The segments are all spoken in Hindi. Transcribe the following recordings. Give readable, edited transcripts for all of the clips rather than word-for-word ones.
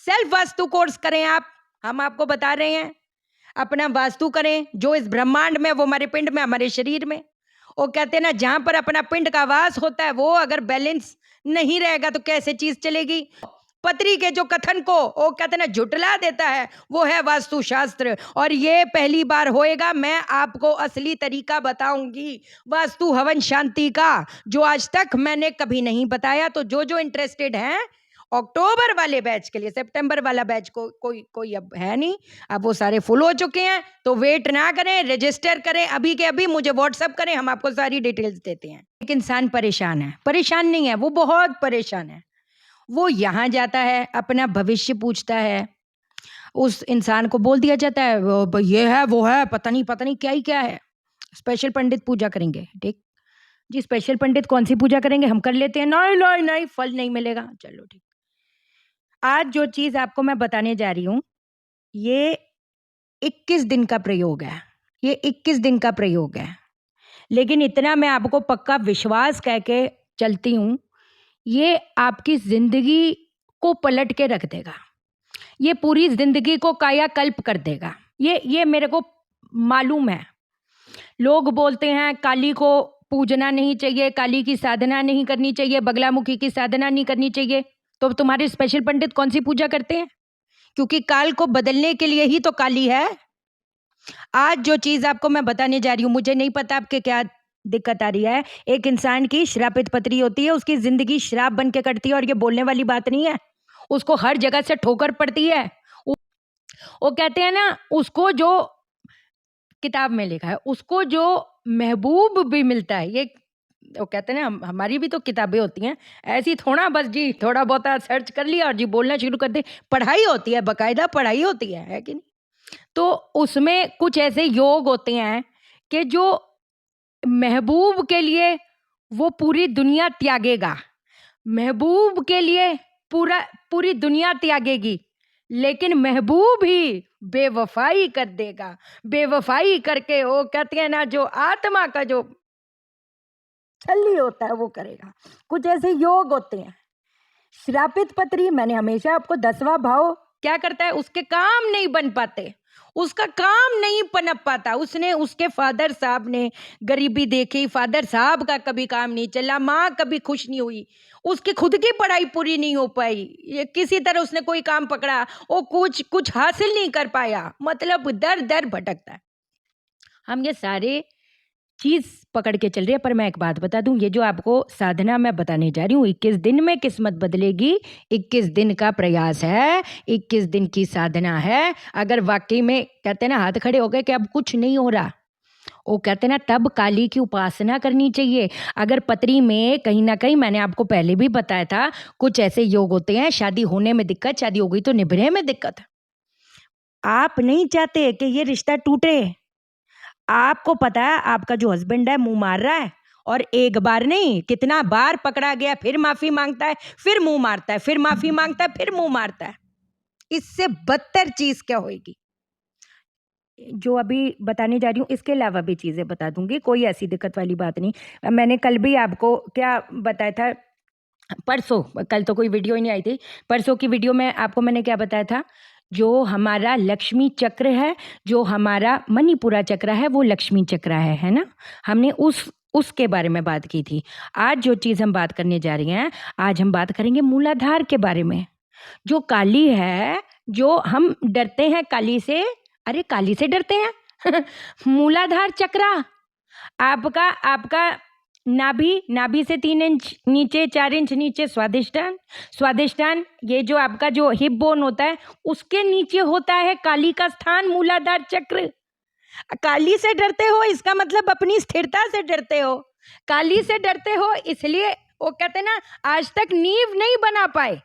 सेल्फ वास्तु कोर्स करें आप, हम आपको बता रहे हैं। अपना वास्तु करें जो इस ब्रह्मांड में, वो हमारे पिंड में, हमारे शरीर में। वो कहते हैं ना, जहां पर अपना पिंड का वास होता है वो अगर बैलेंस नहीं रहेगा तो कैसे चीज चलेगी। पत्री के जो कथन को वो कहते हैं ना झुटला देता है, वो है वास्तुशास्त्र। और ये पहली बार होएगा, मैं आपको असली तरीका बताऊंगी वास्तु हवन शांति का, जो आज तक मैंने कभी नहीं बताया। तो जो इंटरेस्टेड हैं अक्टूबर वाले बैच के लिए, सितंबर वाला बैच को कोई अब है नहीं, अब वो सारे फुल हो चुके हैं। तो वेट ना करें, रजिस्टर करें अभी के अभी, मुझे व्हाट्सअप करें, हम आपको सारी डिटेल्स देते हैं। एक इंसान परेशान है, परेशान नहीं है, वो बहुत परेशान है। वो यहाँ जाता है, अपना भविष्य पूछता है, उस इंसान को बोल दिया जाता है ये है वो है, पता नहीं क्या ही क्या है। स्पेशल पंडित पूजा करेंगे, ठीक जी, स्पेशल पंडित कौन सी पूजा करेंगे, हम कर लेते हैं। नहीं नहीं नहीं, फल नहीं मिलेगा, चलो ठीक। आज जो चीज आपको मैं बताने जा रही हूं, ये 21 दिन का प्रयोग है, ये 21 दिन का प्रयोग है। लेकिन इतना मैं आपको पक्का विश्वास कह के चलती हूं, ये आपकी जिंदगी को पलट के रख देगा, ये पूरी जिंदगी को कायाकल्प कर देगा। ये मेरे को मालूम है। लोग बोलते हैं काली को पूजना नहीं चाहिए, काली की साधना नहीं करनी चाहिए, बगलामुखी की साधना नहीं करनी चाहिए। तो तुम्हारे स्पेशल पंडित कौन सी पूजा करते हैं? क्योंकि काल को बदलने के लिए ही तो काली है। आज जो चीज आपको मैं बताने जा रही हूँ, मुझे नहीं पता आपके क्या दिक्कत आ रही है। एक इंसान की श्रापित पत्री होती है, उसकी जिंदगी श्राप बन के कटती है, और ये बोलने वाली बात नहीं है। उसको हर जगह से ठोकर पड़ती है। वो कहते हैं ना, उसको जो किताब में लिखा है, उसको जो महबूब भी मिलता है। ये वो कहते हैं ना, हमारी भी तो किताबें होती हैं, ऐसी थोड़ा बस जी थोड़ा बहुत सर्च कर लिया और जी बोलना शुरू कर दे। पढ़ाई होती है, बकायदा पढ़ाई होती है कि नहीं? तो उसमें कुछ ऐसे योग होते हैं कि जो महबूब के लिए वो पूरी दुनिया त्यागेगा, महबूब के लिए पूरी दुनिया त्यागेगी, लेकिन महबूब ही बेवफाई कर देगा। बेवफाई करके वो कहते हैं ना, जो आत्मा का जो छल्ली होता है वो करेगा। कुछ ऐसे योग होते हैं। श्रापित पत्री, मैंने हमेशा आपको 10वां भाव क्या करता है, उसके काम नहीं बन पाते, उसका काम नहीं पनप पाता। उसने, उसके फादर साहब ने गरीबी देखी, फादर साहब का कभी काम नहीं चला, माँ कभी खुश नहीं हुई, उसकी खुद की पढ़ाई पूरी नहीं हो पाई, ये किसी तरह उसने कोई काम पकड़ा, वो कुछ हासिल नहीं कर पाया, मतलब दर दर भटकता है। हम ये सारे चीज पकड़ के चल रही है। पर मैं एक बात बता दूं, ये जो आपको साधना मैं बताने जा रही हूँ, 21 दिन में किस्मत बदलेगी, 21 दिन का प्रयास है, 21 दिन की साधना है। अगर वाकई में कहते हैं ना, हाथ खड़े हो गए कि अब कुछ नहीं हो रहा, वो कहते हैं ना, तब काली की उपासना करनी चाहिए। अगर पत्री में कहीं ना कहीं, मैंने आपको पहले भी बताया था, कुछ ऐसे योग होते हैं, शादी होने में दिक्कत, शादी हो गई तो निभने में दिक्कत। आप नहीं चाहते कि ये रिश्ता टूटे, आपको पता है आपका जो हस्बैंड है मुंह मार रहा है, और एक बार नहीं कितना बार पकड़ा गया, फिर माफी मांगता है, फिर मुंह मारता है, फिर माफी मांगता है, फिर मुंह मारता है। इससे बदतर चीज क्या होगी? जो अभी बताने जा रही हूँ, इसके अलावा भी चीजें बता दूंगी, कोई ऐसी दिक्कत वाली बात नहीं। मैंने कल भी आपको क्या बताया था, परसों, कल तो कोई वीडियो ही नहीं आई थी, परसों की वीडियो में आपको मैंने क्या बताया था, जो हमारा लक्ष्मी चक्र है, जो हमारा मणिपुरा चक्र है, वो लक्ष्मी चक्र है ना। हमने उसके बारे में बात की थी। आज जो चीज़ हम बात करने जा रही हैं, आज हम बात करेंगे मूलाधार के बारे में। जो काली है, जो हम डरते हैं काली से, अरे काली से डरते हैं मूलाधार चक्र, आपका आपका नाभि से 3 इंच नीचे, 4 इंच नीचे स्वादिष्टान, स्वादिष्टान ये जो आपका जो हिप बोन होता है, उसके नीचे होता है काली का स्थान, मूलाधार चक्र। काली से डरते हो, इसका मतलब अपनी स्थिरता से डरते हो। काली से डरते हो इसलिए वो कहते हैं ना, आज तक नींव नहीं बना पाए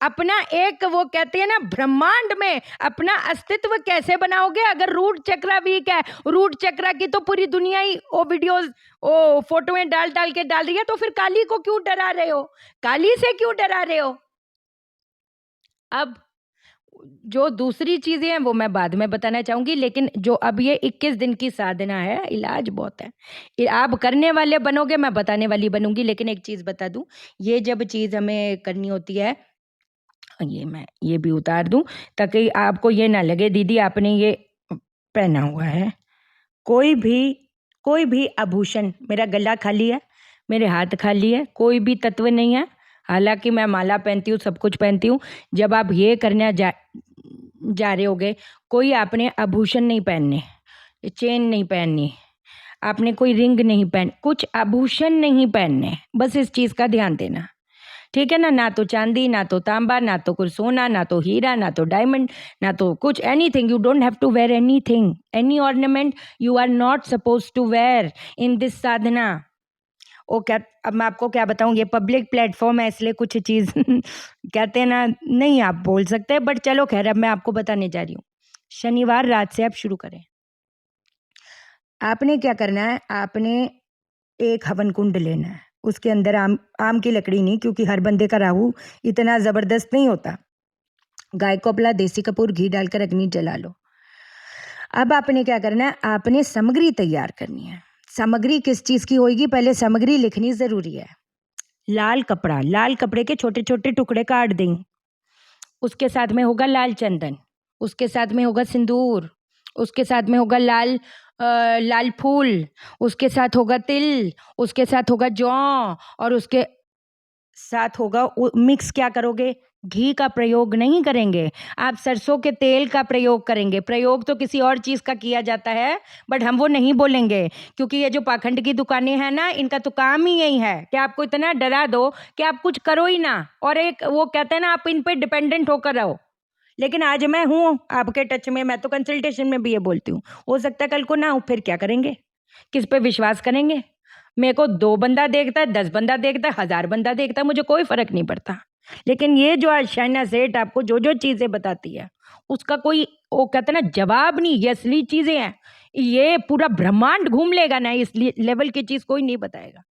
अपना, एक वो कहते हैं ना, ब्रह्मांड में अपना अस्तित्व कैसे बनाओगे अगर रूट चक्र वीक है? रूट चक्र की तो पूरी दुनिया ही वो वीडियोस, वो फोटोएं डाल के डाल रही है, तो फिर काली को क्यों डरा रहे हो? काली से क्यों डरा रहे हो? अब जो दूसरी चीजें हैं वो मैं बाद में बताना चाहूंगी, लेकिन जो अब ये 21 दिन की साधना है, इलाज बहुत है। आप करने वाले बनोगे, मैं बताने वाली बनूंगी। लेकिन एक चीज बता दूं, ये जब चीज हमें करनी होती है, ये मैं ये भी उतार दूं ताकि आपको ये ना लगे दीदी आपने ये पहना हुआ है। कोई भी आभूषण, मेरा गला खाली है, मेरे हाथ खाली है, कोई भी तत्व नहीं है। हालांकि मैं माला पहनती हूँ, सब कुछ पहनती हूँ। जब आप ये करने जा रहे होगे, कोई आपने आभूषण नहीं पहनने, चेन नहीं पहननी, आपने कोई रिंग नहीं पहन, कुछ आभूषण नहीं पहनने, बस इस चीज़ का ध्यान देना, ठीक है ना। ना तो चांदी, ना तो तांबा, ना तो कुछ सोना, ना तो हीरा, ना तो डायमंड, ना तो कुछ anything. You don't have to wear anything, any ornament you are not suppose to wear in this sadhana. ओ क्या, अब मैं आपको क्या बताऊं, ये पब्लिक प्लेटफॉर्म है इसलिए कुछ चीज़ कहते हैं ना, नहीं आप बोल सकते, बट चलो खैर, अब मैं आपको बताने जा रही हूँ। शनिवार रात से आप शुरू करें। आपने क्या करना है, आपने एक हवन कुंड लेना है, उसके अंदर आम की लकड़ी नहीं, क्योंकि हर बंदे का राहु इतना ज़बरदस्त नहीं होता। गाय को अपना देसी कपूर घी डालकर अग्नि जला लो। अब आपने क्या करना है, आपने सामग्री तैयार करनी है। सामग्री किस चीज़ की होगी, पहले सामग्री लिखनी ज़रूरी है। लाल कपड़ा, लाल कपड़े के छोटे छोटे टुकड़े काट दें। उसके साथ में होगा लाल चंदन, उसके साथ में होगा सिंदूर, उसके साथ में होगा लाल फूल, उसके साथ होगा तिल, उसके साथ होगा जौ, और उसके साथ होगा मिक्स क्या करोगे, घी का प्रयोग नहीं करेंगे, आप सरसों के तेल का प्रयोग करेंगे। प्रयोग तो किसी और चीज़ का किया जाता है, बट हम वो नहीं बोलेंगे, क्योंकि ये जो पाखंड की दुकानें हैं ना, इनका तो काम ही यही है कि आपको इतना डरा दो कि आप कुछ करो ही ना, और एक वो कहते हैं ना, आप इन पे डिपेंडेंट होकर रहो। लेकिन आज मैं हूँ आपके टच में, मैं तो कंसल्टेशन में भी ये बोलती हूँ, हो सकता है कल को ना हो, फिर क्या करेंगे, किस पे विश्वास करेंगे। मेरे को 2 बंदा देखता है, 10 बंदा देखता है, 1000 बंदा देखता है, मुझे कोई फर्क नहीं पड़ता। लेकिन ये जो आज शाइना सेठ आपको जो जो चीजें बताती है, उसका कोई वो कहते हैं ना जवाब नहीं, ये असली चीजें हैं। ये पूरा ब्रह्मांड घूम लेगा ना, इस लेवल की चीज कोई नहीं बताएगा।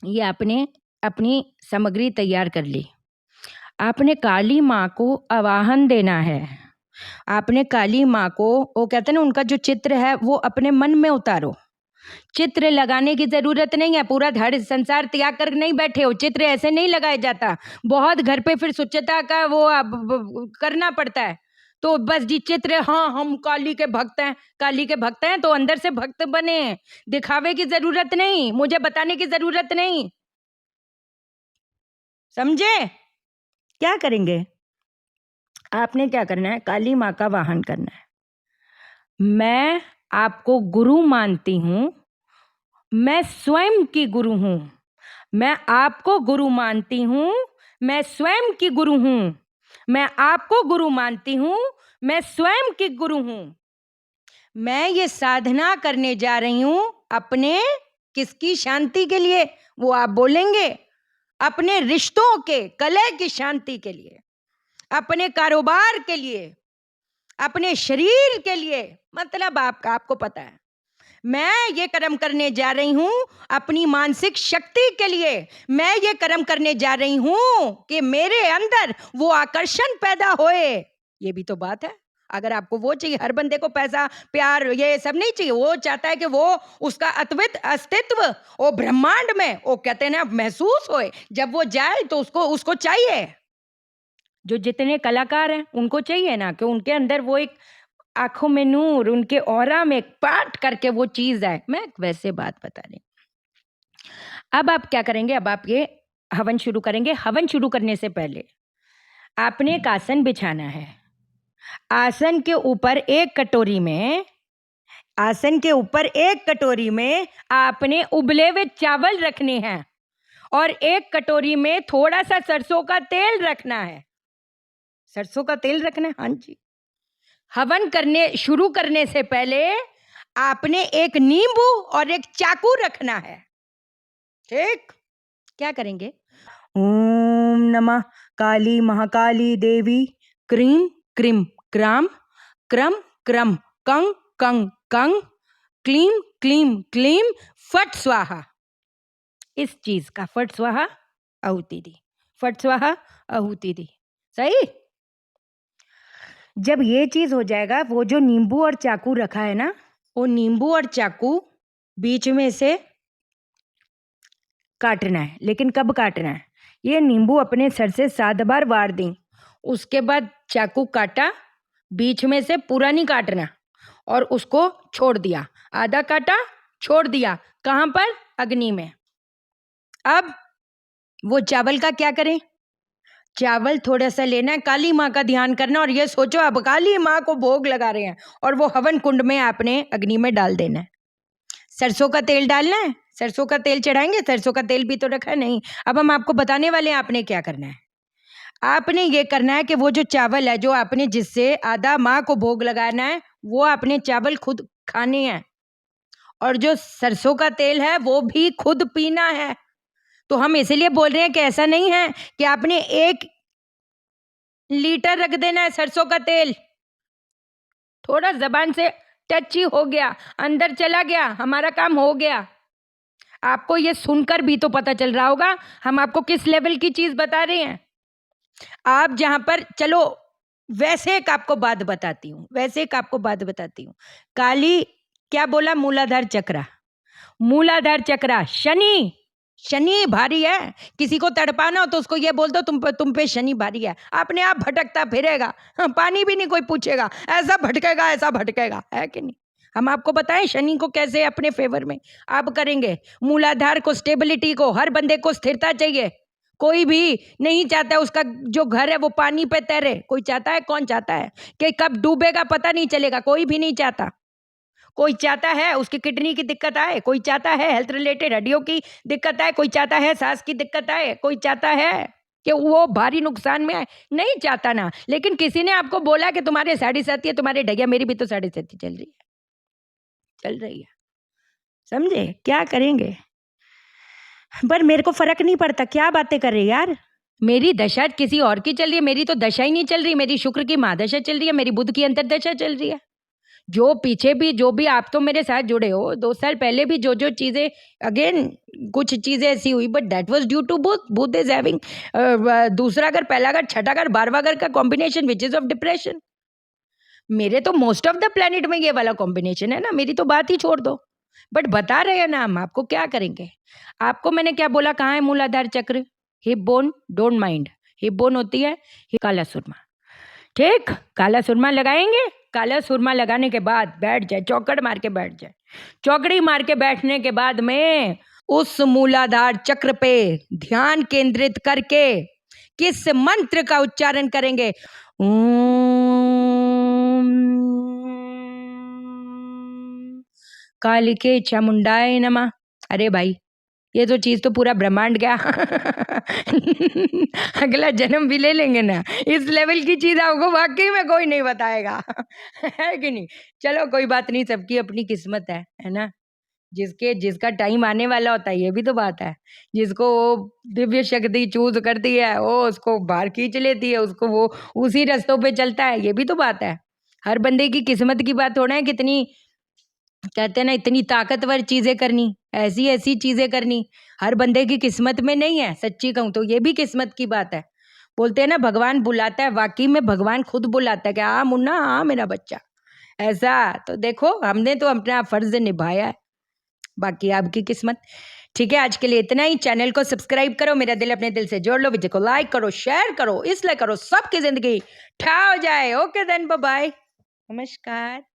ये आपने अपनी सामग्री तैयार कर ली। आपने काली माँ को आवाहन देना है। आपने काली माँ को, वो कहते हैं ना, उनका जो चित्र है वो अपने मन में उतारो। चित्र लगाने की जरूरत नहीं है, पूरा धड़ संसार त्याग कर नहीं बैठे हो, चित्र ऐसे नहीं लगाया जाता। बहुत घर पे फिर स्वच्छता का वो करना पड़ता है, तो बस जी चित्र, हाँ हम काली के भक्त हैं, काली के भक्त हैं तो अंदर से भक्त बने, दिखावे की जरूरत नहीं, मुझे बताने की जरूरत नहीं, समझे। क्या करेंगे, आपने क्या करना है, काली माँ का वाहन करना है। मैं आपको गुरु मानती हूँ, मैं स्वयं की गुरु हूँ, मैं आपको गुरु मानती हूँ, मैं स्वयं की गुरु हूँ, मैं आपको गुरु मानती हूँ, मैं स्वयं की गुरु हूँ। मैं ये साधना करने जा रही हूँ अपने किसकी शांति के लिए, वो आप बोलेंगे, अपने रिश्तों के कलह की शांति के लिए, अपने कारोबार के लिए, अपने शरीर के लिए, मतलब आपको पता है। मैं ये कर्म करने जा रही हूं अपनी मानसिक शक्ति के लिए, मैं ये कर्म करने जा रही हूं कि मेरे अंदर वो आकर्षण पैदा होए। ये भी तो बात है। अगर आपको वो चाहिए, हर बंदे को पैसा प्यार ये सब नहीं चाहिए, वो चाहता है कि वो उसका अद्वित अस्तित्व वो ब्रह्मांड में वो कहते हैं ना महसूस होए, जब वो जाए तो उसको चाहिए। जो जितने कलाकार हैं उनको चाहिए ना कि उनके अंदर वो एक आंखों में नूर, उनके ऑरा में पाट करके वो चीज है। मैं वैसे बात बता रही हूं। अब आप क्या करेंगे, अब आप ये हवन शुरू करेंगे। हवन शुरू करने से पहले आपने एक आसन बिछाना है। आसन के ऊपर एक कटोरी में, आसन के ऊपर एक कटोरी में आपने उबले हुए चावल रखने हैं, और एक कटोरी में थोड़ा सा सरसों का तेल रखना है। सरसों का तेल रखना है, हाँ जी। हवन करने शुरू करने से पहले आपने एक नींबू और एक चाकू रखना है, ठीक। क्या करेंगे, ओम नमः काली महाकाली देवी क्रीम क्रीम क्राम क्रम क्रम कंग कंग कंग क्लीम क्लीम क्लीम फट स्वाहा। इस चीज का फट स्वाहा आहुति दी, फट स्वाहा आहुति दी, सही। जब ये चीज हो जाएगा, वो जो नींबू और चाकू रखा है ना, वो नींबू और चाकू बीच में से काटना है। लेकिन कब काटना है, ये नींबू अपने सर से 7 बार वार दी। उसके बाद चाकू काटा, बीच में से पूरा नहीं काटना, और उसको छोड़ दिया। आधा काटा, छोड़ दिया। कहाँ पर? अग्नि में। अब वो चावल का क्या करें? चावल थोड़ा सा लेना है, काली माँ का ध्यान करना, और ये सोचो अब काली माँ को भोग लगा रहे हैं, और वो हवन कुंड में आपने अग्नि में डाल देना है। सरसों का तेल डालना है, सरसों का तेल चढ़ाएंगे, सरसों का तेल भी तो रखा है नहीं। अब हम आपको बताने वाले हैं आपने क्या करना है। आपने ये करना है कि वो जो चावल है, जो आपने जिससे आधा माँ को भोग लगाना है, वो आपने चावल खुद खाने हैं, और जो सरसों का तेल है वो भी खुद पीना है। तो हम इसीलिए बोल रहे हैं कि ऐसा नहीं है कि आपने 1 लीटर रख देना है सरसों का तेल। थोड़ा जबान से टच ही हो गया, अंदर चला गया, हमारा काम हो गया। आपको ये सुनकर भी तो पता चल रहा होगा हम आपको किस लेवल की चीज बता रहे हैं। आप जहां पर, चलो वैसे एक आपको बात बताती हूँ, काली क्या बोला? मूलाधार चक्रा। मूलाधार चक्रा शनि भारी है। किसी को तड़पाना हो तो उसको ये बोल दो तुम पे शनि भारी है, अपने आप भटकता फिरेगा। पानी भी नहीं कोई पूछेगा, ऐसा भटकेगा, है कि नहीं? हम आपको बताएं शनि को कैसे अपने फेवर में आप करेंगे। मूलाधार को, स्टेबिलिटी को, हर बंदे को स्थिरता चाहिए। कोई भी नहीं चाहता उसका जो घर है वो पानी पे तैरे। कोई चाहता है? कौन चाहता है कि कब डूबेगा पता नहीं चलेगा? कोई भी नहीं चाहता। कोई चाहता है उसकी किडनी की दिक्कत आए, कोई चाहता है हेल्थ रिलेटेड हड्डियों की दिक्कत आए, कोई चाहता है सांस की दिक्कत आए, कोई चाहता है कि वो भारी नुकसान में आए। नहीं चाहता ना। लेकिन किसी ने आपको बोला कि तुम्हारे 7.5 है, तुम्हारे ढैया, मेरी भी तो 7.5 चल रही है। समझे? क्या करेंगे? पर मेरे को फर्क नहीं पड़ता, क्या बातें कर रही यार। मेरी दशा किसी और की चल रही है, मेरी तो दशा ही नहीं चल रही। मेरी शुक्र की महादशा चल रही है, मेरी बुध की अंतरदशा चल रही है। जो पीछे भी जो भी आप तो मेरे साथ जुड़े हो, 2 साल पहले भी जो जो चीजें, अगेन कुछ चीजें ऐसी हुई, but that was due to Budh. Budh is having दूसरा घर, पहला घर, छठा घर, 12वां घर का combination which is of depression. मेरे तो मोस्ट ऑफ द प्लेनेट में ये वाला कॉम्बिनेशन है ना, मेरी तो बात ही छोड़ दो। बट बता रहे हैं ना हम आपको, क्या करेंगे। आपको मैंने क्या बोला? कहाँ है मूलाधार चक्र? Hip bone, don't mind. Hip bone होती है काला सुरमा। ठीक, काला सुरमा लगाएंगे। काला सुरमा लगाने के बाद बैठ जाए, चौकड़ मार के बैठ जाए। चौकड़ी मार के बैठने के बाद में उस मूलाधार चक्र पे ध्यान केंद्रित करके किस मंत्र का उच्चारण करेंगे? ओम कालिके चामुंडाय नमः। अरे भाई, ये तो चीज तो पूरा ब्रह्मांड गया। अगला जन्म भी ले लेंगे ना। इस लेवल की चीज आपको वाकई में कोई नहीं बताएगा। है कि नहीं? चलो कोई बात नहीं, सबकी अपनी किस्मत है ना। जिसका टाइम आने वाला होता है, ये भी तो बात है। जिसको वो दिव्य शक्ति चूज करती है, वो उसको बाहर खींच लेती है, उसको वो उसी रास्तों पे चलता है, ये भी तो बात है। हर बंदे की किस्मत की बात थोड़ा है कितनी, कहते हैं ना, इतनी ताकतवर चीजें करनी, ऐसी ऐसी चीजें करनी, हर बंदे की किस्मत में नहीं है। सच्ची कहूं तो ये भी किस्मत की बात है। बोलते हैं ना भगवान बुलाता है, वाकई में भगवान खुद बुलाता है कि हाँ मुन्ना, हाँ मेरा बच्चा। ऐसा तो देखो, हमने तो अपना फर्ज निभाया है, बाकी आपकी किस्मत। ठीक है, आज के लिए इतना ही। चैनल को सब्सक्राइब करो, मेरा दिल अपने दिल से जोड़ लो, वीडियो को लाइक करो, शेयर करो, इसलिए करो सबकी जिंदगी ठा हो जाए। ओके देन, बाय बाय, नमस्कार।